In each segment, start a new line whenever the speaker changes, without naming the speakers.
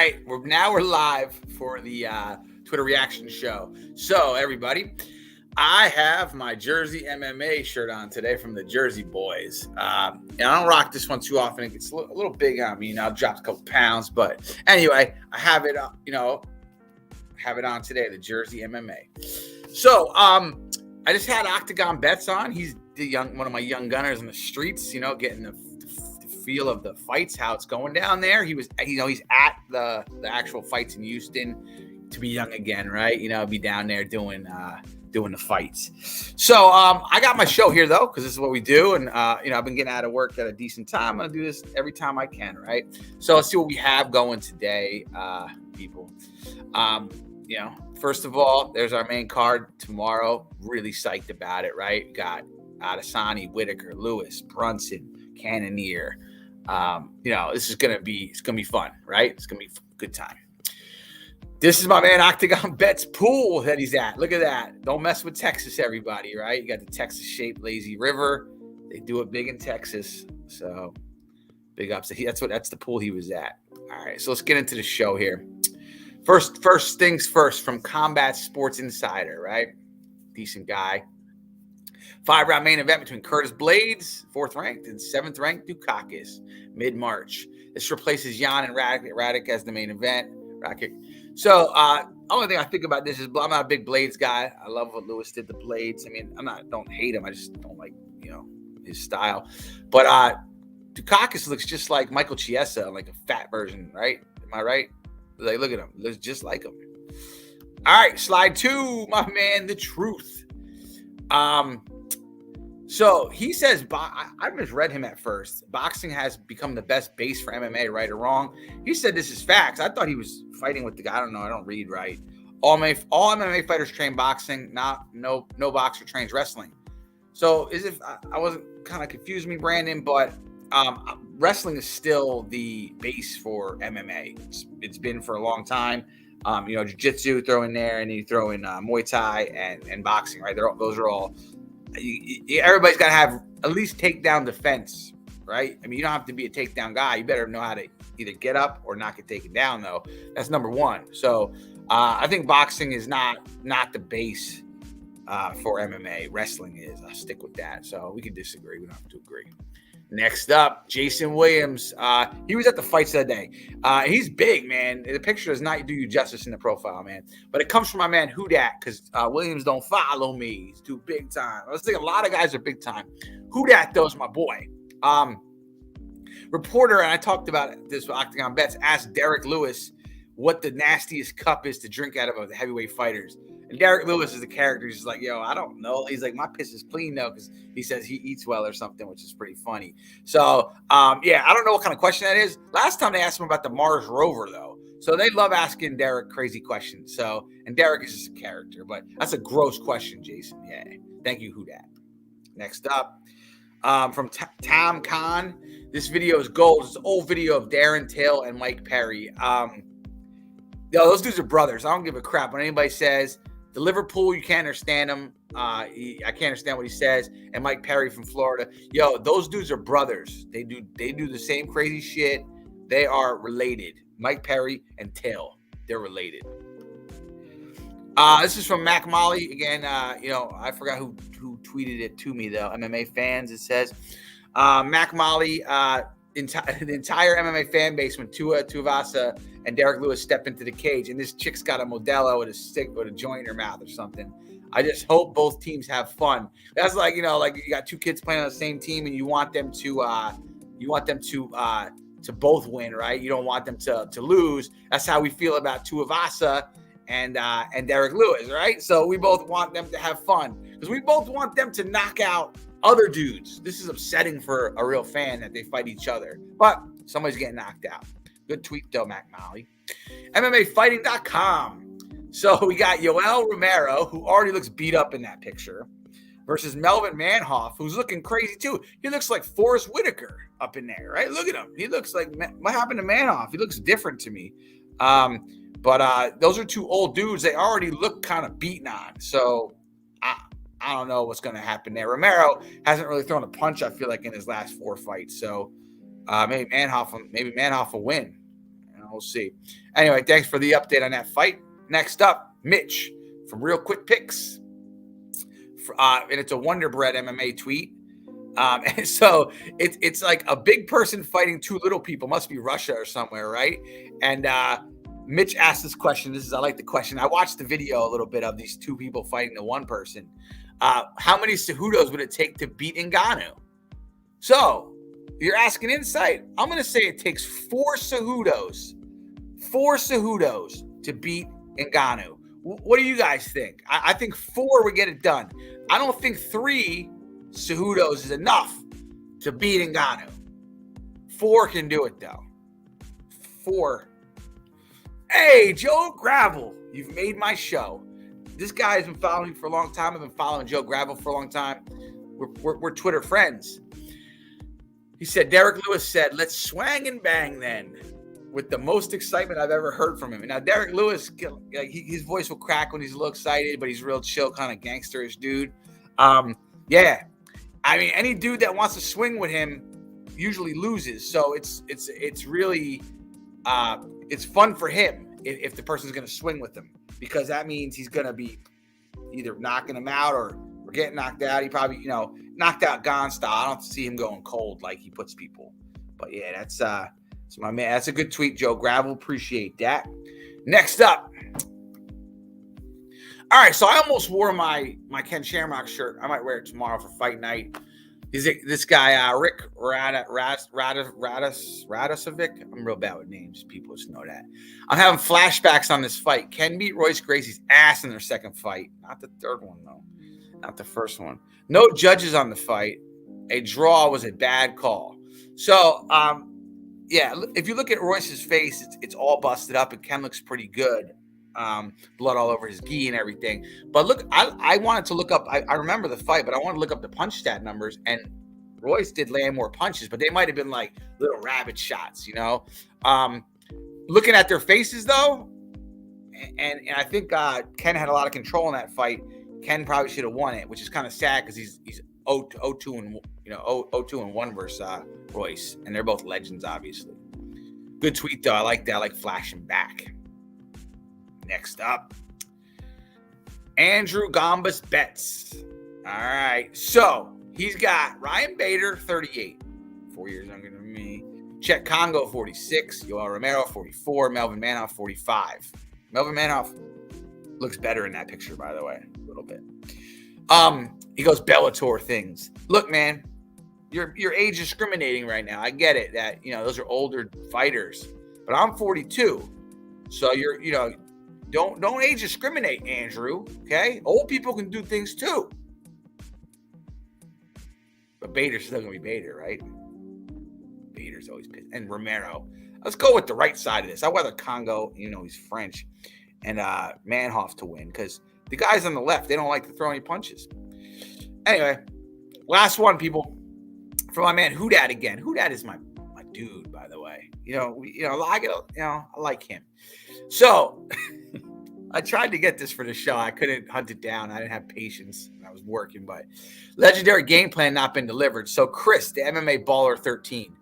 right, we're live for the Twitter reaction show. So everybody, I have my Jersey MMA shirt on today from the Jersey Boys. And I don't rock this one too often; it gets a little big on me. I've dropped a couple pounds, but anyway, I have it. Have it on today. The Jersey MMA. So I just had Octagon Bets on. He's one of my young gunners in the streets. Getting the feel of the fights, how it's going down there. He's at the actual fights in Houston to be young again, right? Be down there doing the fights. So I got my show here though, because this is what we do, and I've been getting out of work at a decent time. I'm gonna do this every time I can, right? So let's see what we have going today, people. First of all, there's our main card tomorrow. Really psyched about it, right? We got Adesanya, Whitaker, Lewis, Brunson, Cannonier. This is gonna be fun, right? It's gonna be a good time. This is my man Octagon Bets pool that he's at. Look at that. Don't mess with Texas, everybody, right? You got the Texas-shaped lazy river. They do it big in Texas, so big ups. That's the pool he was at. All right, so let's get into the show here. First things first, from Combat Sports Insider, right? Decent guy. 5-round main event between Curtis Blades, 4th ranked, and 7th ranked Dukakis, mid-March. This replaces Jan and Radic as the main event. So, only thing I think about this is I'm not a big Blades guy. I love what Lewis did to Blades. I mean, don't hate him. I just don't like, his style. But Dukakis looks just like Michael Chiesa, like a fat version, right? Am I right? Like, look at him. Looks just like him. All right, slide 2, my man, The Truth. So he says, I misread him at first. Boxing has become the best base for MMA, right or wrong. He said this is facts. I thought he was fighting with the guy. I don't know. I don't read right. All MMA fighters train boxing. No boxer trains wrestling. So I wasn't kind of confused me, Brandon, but wrestling is still the base for MMA. It's been for a long time. Jiu-jitsu, throw in there, and then you throw in Muay Thai and boxing, right? Those are all. Everybody's got to have at least takedown defense, right? I mean, you don't have to be a takedown guy. You better know how to either get up or not get taken down, though. That's number one. So I think boxing is not the base for MMA. Wrestling is. I'll stick with that. So we can disagree. We don't have to agree. Next up, Jason Williams. He was at the fights that day. He's big, man. The picture does not do you justice in the profile, man. But it comes from my man Hudak, because Williams don't follow me. He's too big time. I was thinking a lot of guys are big time. Hudak, though, is my boy. Reporter, and I talked about this with Octagon Bets, asked Derek Lewis what the nastiest cup is to drink out of the heavyweight fighters. And Derek Lewis is the character. He's like, yo, I don't know. He's like, my piss is clean, though, because he says he eats well or something, which is pretty funny. So, I don't know what kind of question that is. Last time they asked him about the Mars rover, though. So they love asking Derek crazy questions. So, and Derek is just a character, but that's a gross question, Jason. Yeah. Thank you, Hudak. Next up, from Tom Khan. This video is gold. It's an old video of Darren Till and Mike Perry. Those dudes are brothers. I don't give a crap what anybody says. The Liverpool, you can't understand him. I can't understand what he says. And Mike Perry from Florida. Yo, those dudes are brothers. They do the same crazy shit. They are related. Mike Perry and Till. They're related. This is from Mac Molly. Again, I forgot who tweeted it to me, though. MMA fans, it says. Mac Molly, the entire MMA fan base when Tuivasa and Derek Lewis step into the cage, and this chick's got a Modelo with a stick with a joint in her mouth or something. I just hope both teams have fun. That's like, you got two kids playing on the same team, and you want them to both win, right? You don't want them to lose. That's how we feel about Tuivasa and Derek Lewis, right? So we both want them to have fun because we both want them to knock out other dudes. This is upsetting for a real fan that they fight each other, but somebody's getting knocked out. Good tweet, though, Mac Molly. MMAfighting.com. So we got Yoel Romero, who already looks beat up in that picture, versus Melvin Manhoff, who's looking crazy, too. He looks like Forrest Whitaker up in there, right? Look at him. He looks like, what happened to Manhoff? He looks different to me. But those are two old dudes. They already look kind of beaten on. So I don't know what's going to happen there. Romero hasn't really thrown a punch, I feel like, in his last 4 fights. So maybe Manhoff will win. we'll see. Anyway, thanks for the update on that fight. Next up, Mitch from Real Quick Picks. And it's a Wonder Bread MMA tweet. And so it's like a big person fighting two little people. Must be Russia or somewhere, right? And Mitch asked this question. I like the question. I watched the video a little bit of these two people fighting the one person. How many Cejudos would it take to beat Ngannou? So you're asking insight. I'm going to say it takes 4 Cejudos to beat Ngannou. What do you guys think? I think 4 would get it done. I don't think 3 Cejudos is enough to beat Ngannou. 4 can do it, though. 4. Hey, Joe Gravel, you've made my show. This guy has been following me for a long time. I've been following Joe Gravel for a long time. We're Twitter friends. He said, Derek Lewis said, let's swang and bang then, with the most excitement I've ever heard from him. And now Derek Lewis, his voice will crack when he's a little excited, but he's real chill, kind of gangsterish dude. Yeah. I mean, any dude that wants to swing with him usually loses. So it's really it's fun for him if the person's going to swing with him, because that means he's going to be either knocking him out or getting knocked out. He probably, knocked out Gon style. I don't see him going cold like he puts people. But yeah, that's my man. That's a good tweet, Joe Gravel. Appreciate that. Next up. All right, so I almost wore my Ken Shamrock shirt. I might wear it tomorrow for fight night. This guy, Rick Radosovic. I'm real bad with names. People just know that. I'm having flashbacks on this fight. Ken beat Royce Gracie's ass in their second fight. Not the third one, though. Not the first one. No judges on the fight. A draw was a bad call. So, yeah, if you look at Royce's face, it's all busted up, and Ken looks pretty good. Blood all over his gi and everything. But look, I wanted to look up, I remember the fight, but I wanted to look up the punch stat numbers, and Royce did land more punches, but they might have been like little rabbit shots, looking at their faces though, and I think Ken had a lot of control in that fight. Ken probably should have won it, which is kind of sad because he's 0-2 and 0-2-1 versus Royce, and they're both legends, obviously. Good tweet though. I like that. I like flashing back. Next up, Andrew Gombas bets. All right, so he's got Ryan Bader, 38, 4 years younger than me. Chet Congo, 46. Yoel Romero, 44. Melvin Manhoff, 45. Melvin Manhoff looks better in that picture, by the way, a little bit. He goes Bellator things. Look, man, you're age discriminating right now. I get it that those are older fighters, but I'm 42, so you're Don't age discriminate, Andrew. Okay, old people can do things too. But Bader's still gonna be Bader, right? Bader's always pissed. And Romero. Let's go with the right side of this. I'd rather Congo, he's French, and Manhoff to win, because the guys on the left, they don't like to throw any punches. Anyway, last one, people. For my man Hudat again. Hudat is my dude, by the way. I like him. So I tried to get this for the show. I couldn't hunt it down. I didn't have patience. I was working, but legendary game plan not been delivered. So Chris, the MMA Baller 13.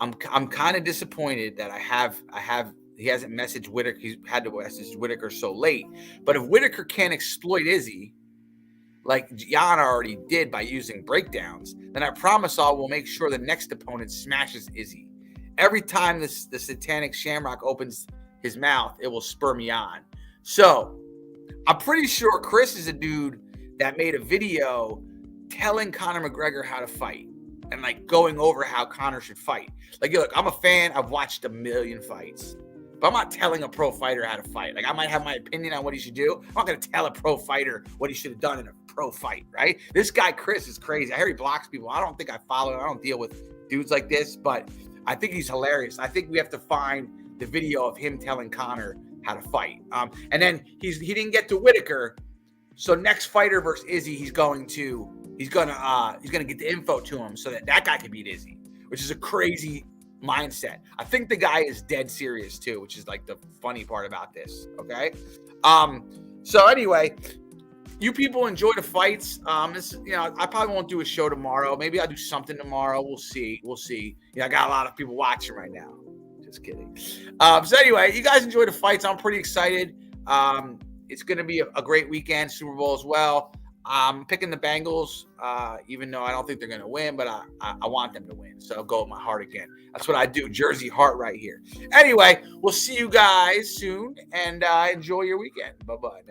I'm kind of disappointed that he hasn't messaged Whitaker. He's had to message Whitaker so late. But if Whitaker can't exploit Izzy, like Jan already did by using breakdowns, then I promise we'll make sure the next opponent smashes Izzy. Every time the satanic Shamrock opens his mouth, it will spur me on. So I'm pretty sure Chris is a dude that made a video telling Conor McGregor how to fight and like going over how Conor should fight. Like, look, I'm a fan. I've watched a million fights, but I'm not telling a pro fighter how to fight. Like, I might have my opinion on what he should do. I'm not going to tell a pro fighter what he should have done in a pro fight, right? This guy, Chris, is crazy. I hear he blocks people. I don't think I follow him. I don't deal with dudes like this, but I think he's hilarious. I think we have to find the video of him telling Conor how to fight. And then he didn't get to Whitaker. So next fighter versus Izzy, he's gonna get the info to him so that guy can beat Izzy, which is a crazy mindset. I think the guy is dead serious too, which is like the funny part about this. Okay. So anyway, you people enjoy the fights. I probably won't do a show tomorrow. Maybe I'll do something tomorrow. We'll see. I got a lot of people watching right now. Just kidding. So anyway, you guys enjoy the fights. I'm pretty excited. It's going to be a great weekend, Super Bowl as well. I'm picking the Bengals, even though I don't think they're going to win, but I want them to win. So I'll go with my heart again. That's what I do. Jersey heart right here. Anyway, we'll see you guys soon, and enjoy your weekend. Bye-bye.